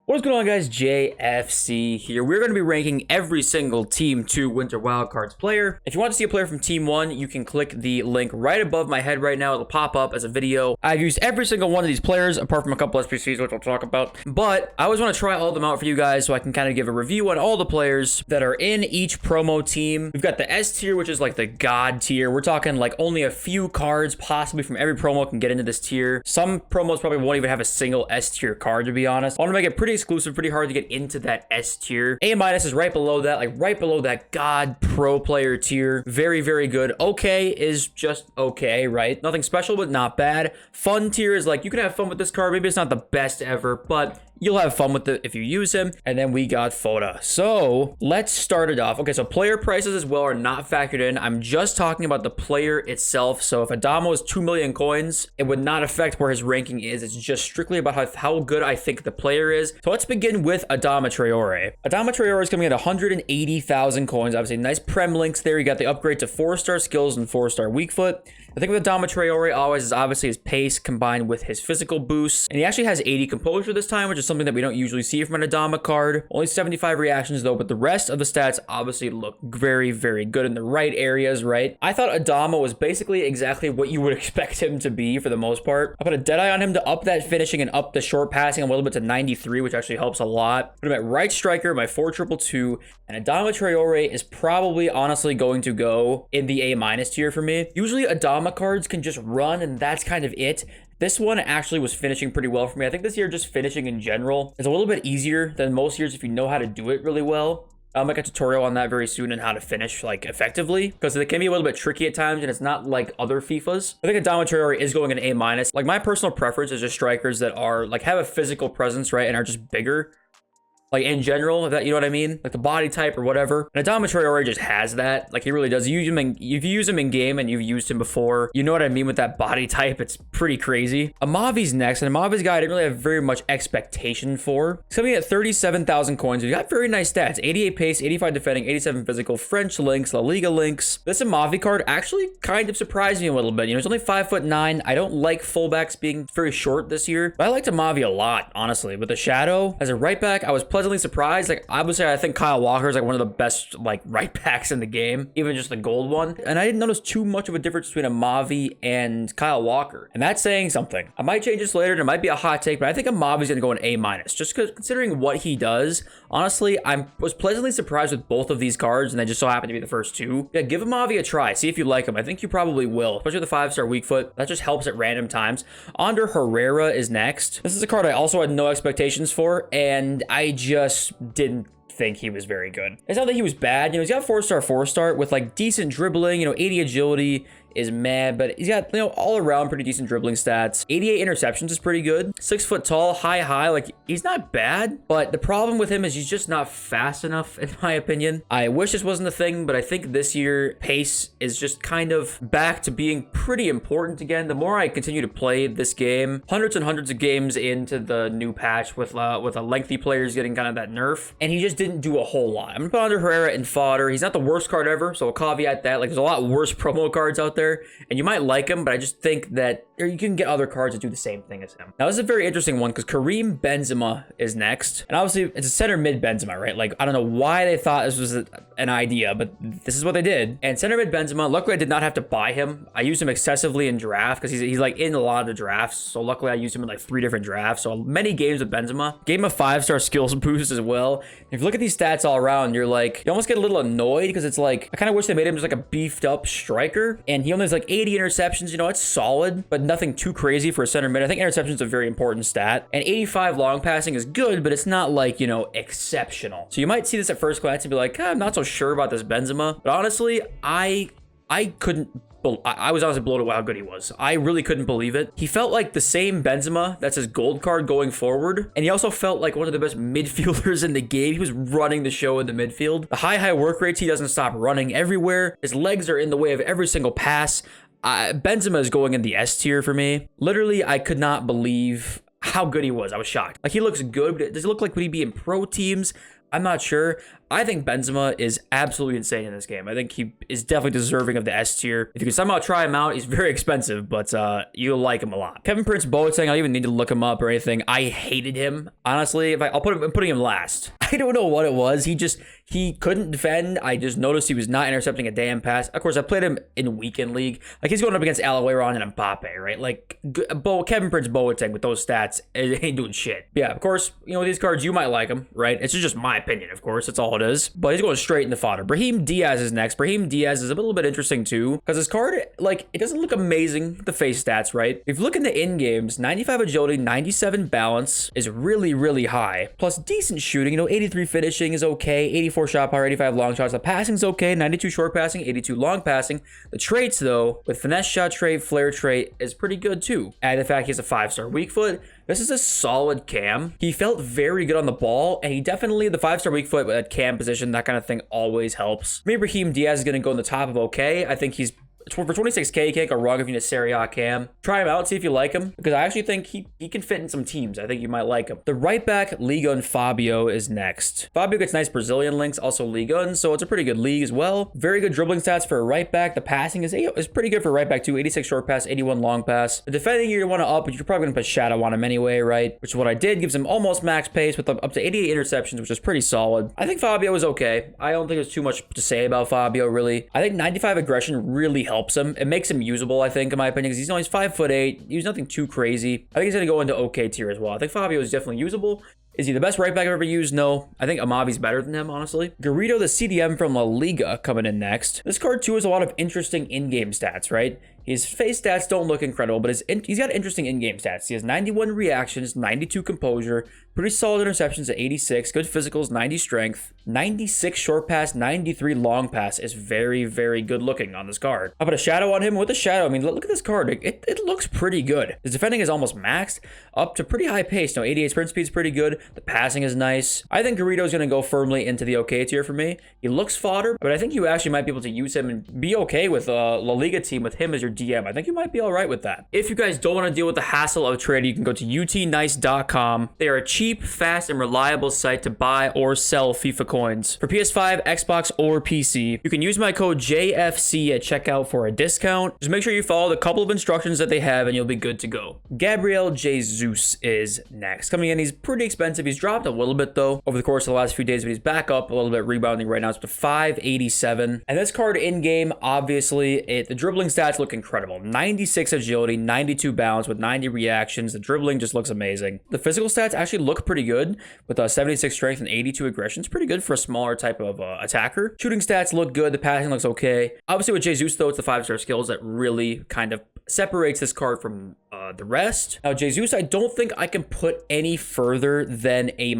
What's going on, guys? JFC here. We're going to be ranking every single Team 2 Winter Wildcards player. If you want to see a player from Team 1, you can click the link right above my head right now. It'll pop up as a video. I've used every single one of these players, apart from a couple SPCs, which I'll talk about. But I always want to try all of them out for you guys so I can kind of give a review on all the players that are in each promo team. We've got the S tier, which is like the God tier. We're talking like only a few cards, possibly from every promo, can get into this tier. Some promos probably won't even have a single S tier card, to be honest. I want to make it pretty exclusive, pretty hard to get into that S tier. A- is right below that, like right below that God pro player tier. Very, very good. Okay is just okay, right? Nothing special, but not bad. Fun tier is like, you can have fun with this card. Maybe it's not the best ever, but you'll have fun with it if you use him. And then we got Foda. So let's start it off. Okay, so player prices as well are not factored in. I'm just talking about the player itself. So if Adama was 2 million coins, it would not affect where his ranking is. It's just strictly about how good I think the player is. So let's begin with Adama Traore. Adama Traore is coming at 180,000 coins. Obviously, nice Prem links there. You got the upgrade to 4-star skills and 4-star weak foot. The thing with Adama Traore always is obviously his pace combined with his physical boosts. And he actually has 80 composure this time, which is something that we don't usually see from an Adama card. Only 75 reactions though, but the rest of the stats obviously look very, very good in the right areas, right? I thought Adama was basically exactly what you would expect him to be for the most part. I put a Deadeye on him to up that finishing and up the short passing a little bit to 93, which actually helps a lot. Put him at right striker, my 4-2-2, and Adama Traore is probably honestly going to go in the A- tier for me. Usually Adama cards can just run and that's kind of it. This one actually was finishing pretty well for me. I think this year just finishing in general is a little bit easier than most years if you know how to do it really well. I'll make a tutorial on that very soon and how to finish like effectively, because it can be a little bit tricky at times and it's not like other FIFAs. I think Adama Traore is going in A-. Like my personal preference is just strikers that are like have a physical presence, right, and are just bigger. Like in general, if that, you know what I mean? Like the body type or whatever. And Adama Traore just has that. Like he really does. If you use him in game and you've used him before, you know what I mean with that body type. It's pretty crazy. Amavi's next. And Amavi's guy I didn't really have very much expectation for. He's coming at 37,000 coins. He got very nice stats. 88 pace, 85 defending, 87 physical, French links, La Liga links. This Amavi card actually kind of surprised me a little bit. You know, he's only 5'9". I don't like fullbacks being very short this year. But I liked Amavi a lot, honestly. With the shadow, as a right back, I was pleasantly surprised. Like I would say I think Kyle Walker is like one of the best like right backs in the game, even just the gold one. And I didn't notice too much of a difference between Amavi and Kyle Walker, and that's saying something. I might change this later and it might be a hot take, but I think Amavi's gonna go in A-, just because considering what he does. Honestly, I was pleasantly surprised with both of these cards, and they just so happen to be the first two. Yeah, give Amavi a try, see if you like him. I think you probably will, especially the 5-star weak foot. That just helps at random times. Under Herrera is next. This is a card I also had no expectations for, and I just didn't think he was very good. It's not that he was bad. You know, he's got 4-star with like decent dribbling, you know, 80 agility is mad, but he's got, you know, all around pretty decent dribbling stats. 88 interceptions is pretty good. 6 foot tall, high, like he's not bad, but the problem with him is he's just not fast enough in my opinion. I wish this wasn't a thing, but I think this year pace is just kind of back to being pretty important again. The more I continue to play this game, hundreds and hundreds of games into the new patch with a lengthy players getting kind of that nerf, and he just didn't do a whole lot. I'm gonna put under Herrera in fodder. He's not the worst card ever, so I'll caveat that. Like there's a lot worse promo cards out there, and you might like him, but I just think that you can get other cards that do the same thing as him. Now this is a very interesting one because Karim Benzema is next, and obviously it's a center mid Benzema, right? Like I don't know why they thought this was an idea, but this is what they did. And center mid Benzema, luckily I did not have to buy him. I used him excessively in draft because he's like in a lot of the drafts, so luckily I used him in like 3 different drafts, so many games with Benzema. Gave him a 5-star skills boost as well. If you look at these stats all around, you're like, you almost get a little annoyed because it's like, I kind of wish they made him just like a beefed up striker, and he only has like 80 interceptions. You know, it's solid, but nothing too crazy for a center mid. I think interceptions is a very important stat, and 85 long passing is good, but it's not like, you know, exceptional. So you might see this at first glance and be like, I'm not so sure about this Benzema, but honestly, I was honestly blown away how good he was. I really couldn't believe it. He felt like the same Benzema that's his gold card going forward. And he also felt like one of the best midfielders in the game. He was running the show in the midfield. The high work rates, he doesn't stop running everywhere. His legs are in the way of every single pass. Benzema is going in the S tier for me. Literally, I could not believe how good he was. I was shocked. Like he looks good, but does it look like would he be in pro teams? I'm not sure. I think Benzema is absolutely insane in this game. I think he is definitely deserving of the S tier. If you can somehow try him out, he's very expensive, but you'll like him a lot. Kevin Prince Boateng, I don't even need to look him up or anything. I hated him. Honestly, I'm putting him last. I don't know what it was. He couldn't defend. I just noticed he was not intercepting a damn pass. Of course, I played him in weekend league. Like, he's going up against Alaweron and Mbappe, right? Like, Kevin Prince Boateng with those stats ain't doing shit. Yeah, of course, you know, with these cards, you might like him, right? It's just my opinion, of course. That's all it is. But he's going straight in the fodder. Brahim Diaz is next. Brahim Diaz is a little bit interesting, too, because his card, like, it doesn't look amazing, the face stats, right? If you look in the in-games, 95 agility, 97 balance is really, really high. Plus, decent shooting. You know, 83 finishing is okay. 84 shot power, 85 long shots. The passing's okay. 92 short passing, 82 long passing. The traits, though, with finesse shot trait, flare trait, is pretty good, too. And the fact he has a 5-star weak foot. This is a solid cam. He felt very good on the ball, and he definitely, the 5-star weak foot at cam position, that kind of thing always helps. Maybe Brahim Diaz is going to go in the top of okay. I think he's for 26K, you can't go wrong if you need a Serie A cam. Try him out, see if you like him, because I actually think he can fit in some teams. I think you might like him. The right back, Liga and Fabio is next. Fabio gets nice Brazilian links, also Liga, so it's a pretty good league as well. Very good dribbling stats for a right back. The passing is pretty good for a right back too. 86 short pass, 81 long pass. The defending you want to up, but you're probably going to put Shadow on him anyway, right? Which is what I did. Gives him almost max pace with up to 88 interceptions, which is pretty solid. I think Fabio is okay. I don't think there's too much to say about Fabio, really. I think 95 aggression really helps him. It makes him usable, I think, in my opinion, because he's 5'8". He's nothing too crazy. I think he's going to go into okay tier as well. I think Fabio is definitely usable. Is he the best right back I've ever used? No. I think Amavi's better than him, honestly. Garrido, the CDM from La Liga, coming in next. This card, too, has a lot of interesting in-game stats, right? His face stats don't look incredible, but he's got interesting in-game stats. He has 91 reactions, 92 composure, pretty solid interceptions at 86, good physicals, 90 strength, 96 short pass, 93 long pass is very, very good looking on this card. I'll put a shadow on him. With a shadow, I mean, look at this card. It looks pretty good. His defending is almost maxed, up to pretty high pace. No, 88 sprint speed is pretty good. The passing is nice. I think Garrido is going to go firmly into the okay tier for me. He looks fodder, but I think you actually might be able to use him and be okay with a La Liga team with him as your DM. I think you might be all right with that. If you guys don't want to deal with the hassle of trading, you can go to utnice.com. They are a cheap, fast, and reliable site to buy or sell FIFA coins for PS5, Xbox, or PC. You can use my code JFC at checkout for a discount. Just make sure you follow the couple of instructions that they have and you'll be good to go. Gabriel Jesus is next. Coming in, he's pretty expensive. He's dropped a little bit though over the course of the last few days, but he's back up a little bit, rebounding right now. It's up to 587. And this card in game, obviously, the dribbling stats look incredible. 96 agility, 92 balance with 90 reactions. The dribbling just looks amazing. The physical stats actually look pretty good with 76 strength and 82 aggression. It's pretty good for a smaller type of attacker. Shooting stats look good. The passing looks okay. Obviously with Jesus though, it's the 5-star skills that really kind of separates this card from the rest. Now Jesus, I don't think I can put any further than A-.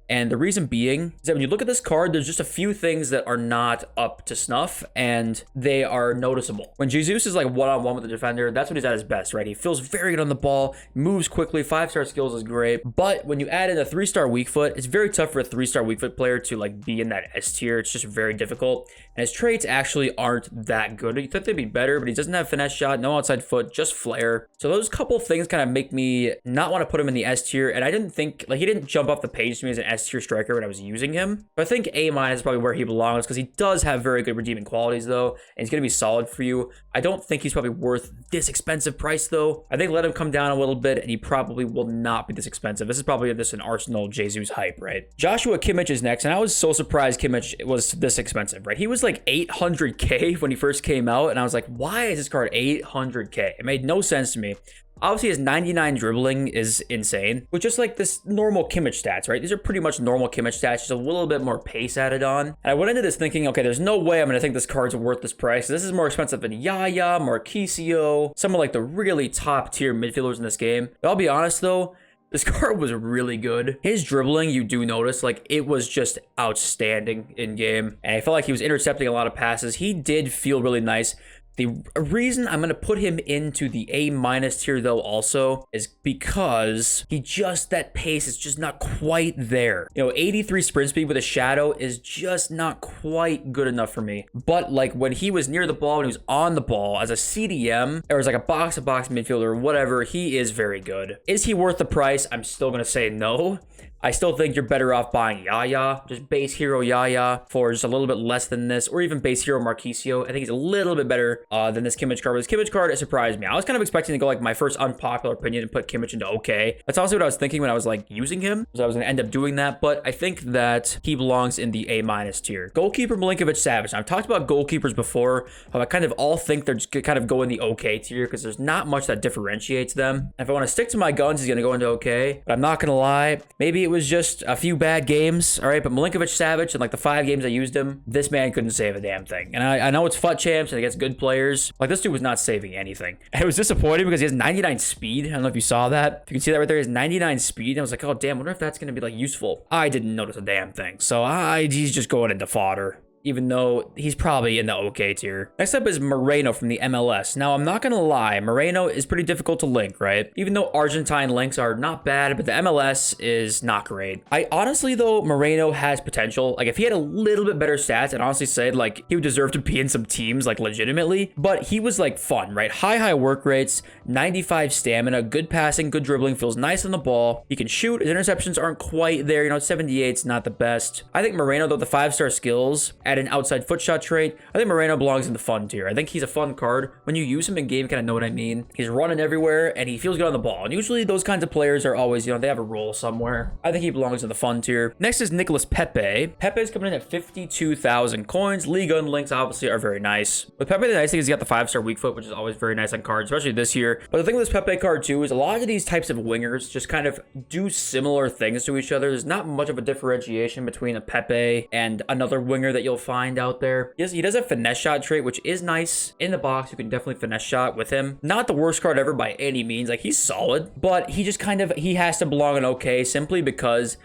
And the reason being is that when you look at this card, there's just a few things that are not up to snuff and they are noticeable. When Jesus is like one-on-one with the defender, that's when he's at his best, right? He feels very good on the ball, moves quickly, 5-star skills is great. But when you add in a 3-star weak foot, it's very tough for a 3-star weak foot player to like be in that S tier. It's just very difficult. And his traits actually aren't that good. You think they'd be better, but he doesn't have finesse shot, no outside foot, just flare. So those couple things kind of make me not want to put him in the S tier. And I didn't think, like, he didn't jump off the page to me as an S tier striker when I was using him. But I think A- is probably where he belongs because he does have very good redeeming qualities though. And he's going to be solid for you. I don't think he's probably worth this expensive price though. I think let him come down a little bit and he probably will not be this expensive. This is probably just an Arsenal Jesus hype, right? Joshua Kimmich is next. And I was so surprised Kimmich was this expensive, right? He was like 800K when he first came out. And I was like, why is this card 800K? It made no sense to me. Obviously, his 99 dribbling is insane, with just like this normal Kimmich stats, right? These are pretty much normal Kimmich stats, just a little bit more pace added on. And I went into this thinking, okay, there's no way I'm going to think this card's worth this price. This is more expensive than Yaya, Marquisio, some of like the really top tier midfielders in this game. But I'll be honest though, this card was really good. His dribbling, you do notice, like it was just outstanding in game. And I felt like he was intercepting a lot of passes. He did feel really nice. The reason I'm going to put him into the A- tier though also is because that pace is just not quite there. You know, 83 sprint speed with a shadow is just not quite good enough for me. But like when he was near the ball, when he was on the ball as a CDM or as like a box-to-box midfielder or whatever, he is very good. Is he worth the price? I'm still going to say no. I still think you're better off buying Yaya, just base hero Yaya for just a little bit less than this, or even base hero Marquisio. I think he's a little bit better than this Kimmich card. But this Kimmich card, it surprised me. I was kind of expecting to go like my first unpopular opinion and put Kimmich into okay. That's also what I was thinking when I was like using him, so I was going to end up doing that. But I think that he belongs in the A- tier. Goalkeeper Milinkovic Savic. Now, I've talked about goalkeepers before. I kind of all think they're just kind of go in the okay tier because there's not much that differentiates them. If I want to stick to my guns, he's going to go into okay. But I'm not going to lie. Maybe it was just a few bad games. All right. But Milinkovic Savic, in like the 5 games I used him, this man couldn't save a damn thing. And I know it's FUT champs and against good players. Like, this dude was not saving anything. It was disappointing because he has 99 speed. I don't know if you saw that. If you can see that right there, he has 99 speed. And I was like, oh, damn, I wonder if that's going to be like useful. I didn't notice a damn thing. So he's just going into fodder, even though he's probably in the okay tier. Next up is Moreno from the MLS. Now, I'm not going to lie, Moreno is pretty difficult to link, right? Even though Argentine links are not bad, but the MLS is not great. I honestly, though, Moreno has potential. Like, if he had a little bit better stats, I'd honestly say, like, he would deserve to be in some teams, like, legitimately. But he was, like, fun, right? High work rates, 95 stamina, good passing, good dribbling, feels nice on the ball. He can shoot. His interceptions aren't quite there. You know, 78's not the best. I think Moreno, though, the 5-star skills at an outside foot shot trait, I think Moreno belongs in the fun tier. I think he's a fun card. When you use him in game, you kind of know what I mean. He's running everywhere and he feels good on the ball. And usually those kinds of players are always, you know, they have a role somewhere. I think he belongs in the fun tier. Next is Nicolas Pepe. Pepe is coming in at 52,000 coins. League links obviously are very nice. With Pepe, the nice thing is he's got the 5-star weak foot, which is always very nice on cards, especially this year. But the thing with this Pepe card too is a lot of these types of wingers just kind of do similar things to each other. There's not much of a differentiation between a Pepe and another winger that you'll find out there. Yes, he does have finesse shot trait, which is nice. In the box, you can definitely finesse shot with him. Not the worst card ever by any means. Like, he's solid, but he just kind of, he has to belong in okay simply because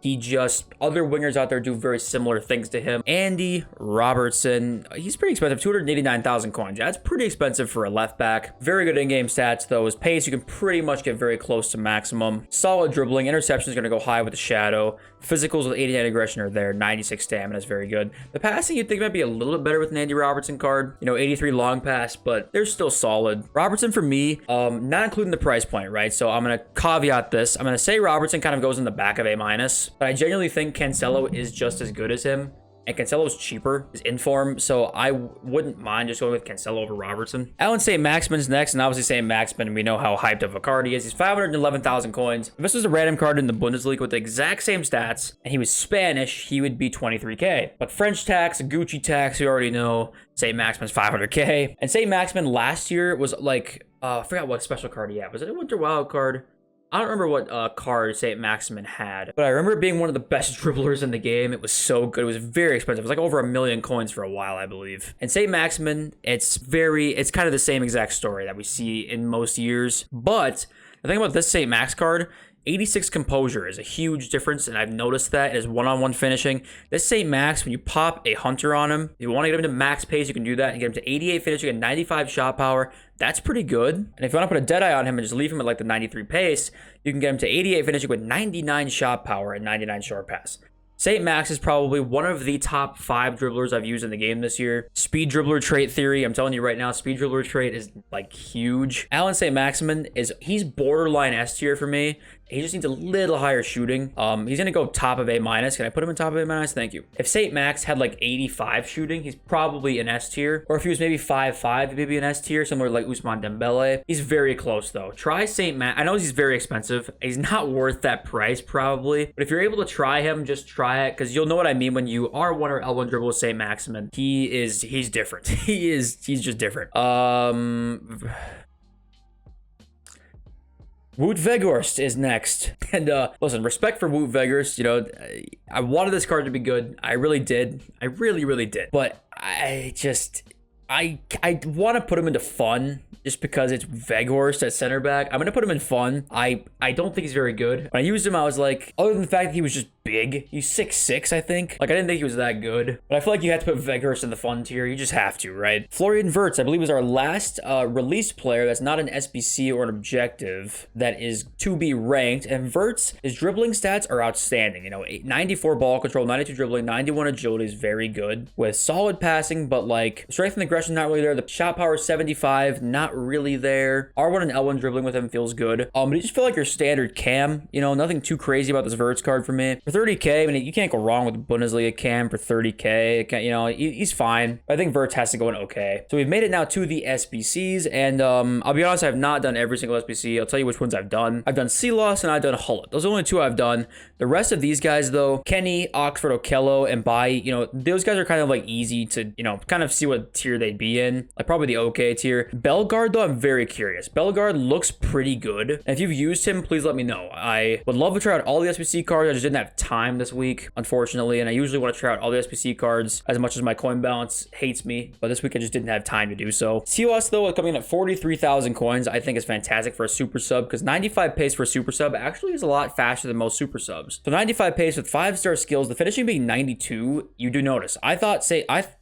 other wingers out there do very similar things to him. Andy Robertson, he's pretty expensive, 289,000 coins. Yeah, that's pretty expensive for a left back. Very good in-game stats though. His pace, you can pretty much get very close to maximum. Solid dribbling. Interception is going to go high with the shadow. Physicals with 89 aggression are there. 96 stamina is very good. The passing, you'd think might be a little bit better with an Andy Robertson card. You know, 83 long pass, but they're still solid. Robertson for me, not including the price point, right? So I'm going to caveat this. I'm going to say Robertson kind of goes in the back of A-, but I genuinely think Cancelo is just as good as him. And Cancelo's cheaper, is in form, so I wouldn't mind just going with Cancelo over Robertson. Alan St. Maximin's next, and obviously St. Maximin, we know how hyped of a card he is. He's 511,000 coins. If this was a random card in the Bundesliga with the exact same stats, and he was Spanish, he would be 23k. But French tax, Gucci tax, we already know. St. Maximin's 500k. And St. Maximin last year was like, I forgot what special card he had. Was it a Winter Wild card? I don't remember what card St. Maximin had, but I remember it being one of the best dribblers in the game. It was so good. It was very expensive. It was like over 1 million coins for a while, I believe. And St. Maximin, it's kind of the same exact story that we see in most years. But the thing about this St. Max card, 86 composure is a huge difference, and I've noticed that as one-on-one finishing. This St. Max, when you pop a hunter on him, if you want to get him to max pace, you can do that. You get him to 88 finishing and 95 shot power. That's pretty good. And if you want to put a Deadeye on him and just leave him at like the 93 pace, you can get him to 88 finishing with 99 shot power and 99 short pass. St. Max is probably one of the top 5 dribblers I've used in the game this year. Speed dribbler trait theory, I'm telling you right now, speed dribbler trait is like huge. Alan St. Maximin he's borderline S tier for me. He just needs a little higher shooting. He's gonna go top of A-. Can I put him in top of A-? Thank you. If St. Max had like 85 shooting, he's probably an S tier. Or if he was maybe 5'5", maybe an S tier, similar to like Ousmane Dembele. He's very close though. Try St. Max. I know he's very expensive. He's not worth that price probably. But if you're able to try him, just try it, because you'll know what I mean when you R1 or L1 dribble with St. Maximin. He's different. He's just different. Wout Weghorst is next. And listen, respect for Wout Weghorst. You know, I wanted this card to be good. I really did. I really did. But I want to put him into fun just because it's Weghorst at center back. I'm going to put him in fun. I don't think he's very good. When I used him, I was like, other than the fact that he was just big, he's 6'6", I think. Like, I didn't think he was that good. But I feel like you have to put Weghorst in the fun tier. You just have to, right? Florian Wirtz, I believe, is our last released player that's not an SBC or an objective that is to be ranked. And Wirtz, his dribbling stats are outstanding. You know, 94 ball control, 92 dribbling, 91 agility is very good. With solid passing, but like, strength and aggression not really there. The shot power is 75, not really there. R1 and L1 dribbling with him feels good. But you just feel like your standard cam, you know, nothing too crazy about this Wirtz card for me. For 30K, I mean, you can't go wrong with the Bundesliga cam for 30K. You know, he's fine. I think Wirtz has to go in okay. So we've made it now to the SBCs, and I'll be honest, I have not done every single SBC. I'll tell you which ones I've done. I've done Silas and I've done Hullet. Those are the only two I've done. The rest of these guys, though, Kenny, Oxford, Okello, and Bai, you know, those guys are kind of like easy to, you know, kind of see what tier they'd be in. Like probably the okay tier. Bellegarde, though, I'm very curious. Bellegarde looks pretty good. And if you've used him, please let me know. I would love to try out all the SBC cards. I just didn't have time this week, unfortunately. And I usually want to try out all the SBC cards as much as my coin balance hates me. But this week I just didn't have time to do so. Silas, though, coming in at 43,000 coins, I think is fantastic for a super sub because 95 pace for a super sub actually is a lot faster than most super subs. So 95 pace with 5-star skills, the finishing being 92, you do notice. I thought Silas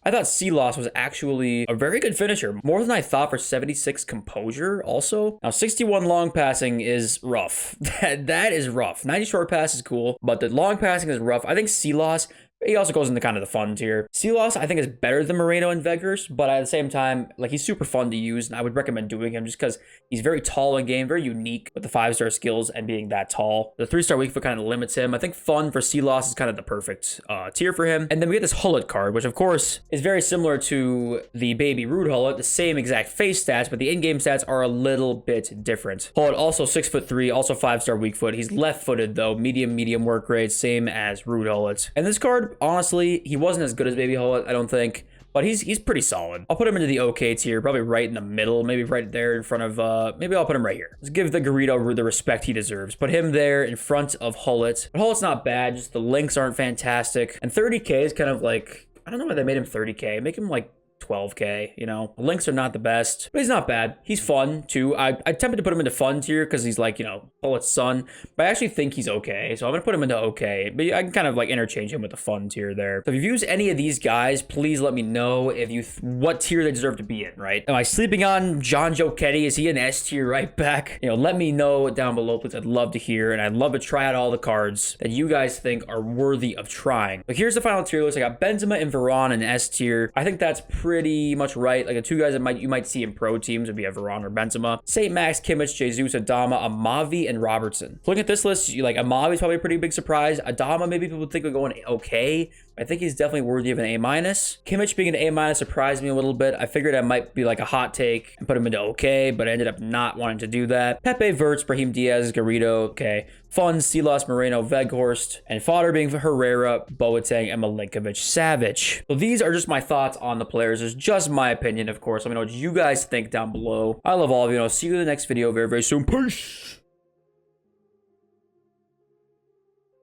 was actually a very good finisher, more than I thought for 76 composure also. Now 61 long passing is rough. That is rough. 90 short pass is cool, but the long passing is rough. I think Silas, he also goes into kind of the fun tier. Silas, I think, is better than Moreno and Weghorst, but at the same time, like, he's super fun to use, and I would recommend doing him just because he's very tall in game, very unique with the 5-star skills and being that tall. The 3-star weak foot kind of limits him. I think fun for Silas is kind of the perfect tier for him. And then we get this Hullet card, which, of course, is very similar to the Baby Rude Hullet, the same exact face stats, but the in-game stats are a little bit different. Hullet, also 6'3", also 5-star weak foot. He's left-footed, though, medium work rate, same as Rude Hullet. And this card, honestly, he wasn't as good as Baby Hullet, I don't think, but he's pretty solid. I'll put him into the okay tier, probably right in the middle, maybe right there in front of, maybe I'll put him right here. Let's give the Garrido the respect he deserves. Put him there in front of Hullet. But Hullet's not bad, just the links aren't fantastic. And 30K is kind of like, I don't know why they made him 30K. Make him like 12K, you know. The links are not the best, but he's not bad. He's fun too. I tempted to put him into fun tier because he's like, you know, Hullet's son, but I actually think he's okay, so I'm gonna put him into okay, but I can kind of like interchange him with the fun tier there. So if you've used any of these guys, please let me know if you what tier they deserve to be in, right? Am I sleeping on John Joe Kenny? Is he an S tier right back? You know, let me know down below, please. I'd love to hear, and I'd love to try out all the cards that you guys think are worthy of trying. But here's the final tier list. I got Benzema and Varane in S tier. I think that's pretty much right. Like the two guys that you might see in pro teams would be a Varane or Benzema. St. Max, Kimmich, Jesus, Adama, Amavi, and Robertson. Looking at this list, you like Amavi's probably a pretty big surprise. Adama, maybe people think would go in okay. I think he's definitely worthy of an A-. Kimmich being an A- surprised me a little bit. I figured I might be like a hot take and put him into okay, but I ended up not wanting to do that. Pepe, Wirtz, Brahim Diaz, Garrido, okay. Fun, Silas, Moreno, Weghorst, and fodder being Herrera, Boateng, and Milinkovic-Savic. So these are just my thoughts on the players. It's just my opinion, of course. Let me know what you guys think down below. I love all of you, and I'll see you in the next video very, very soon. Peace!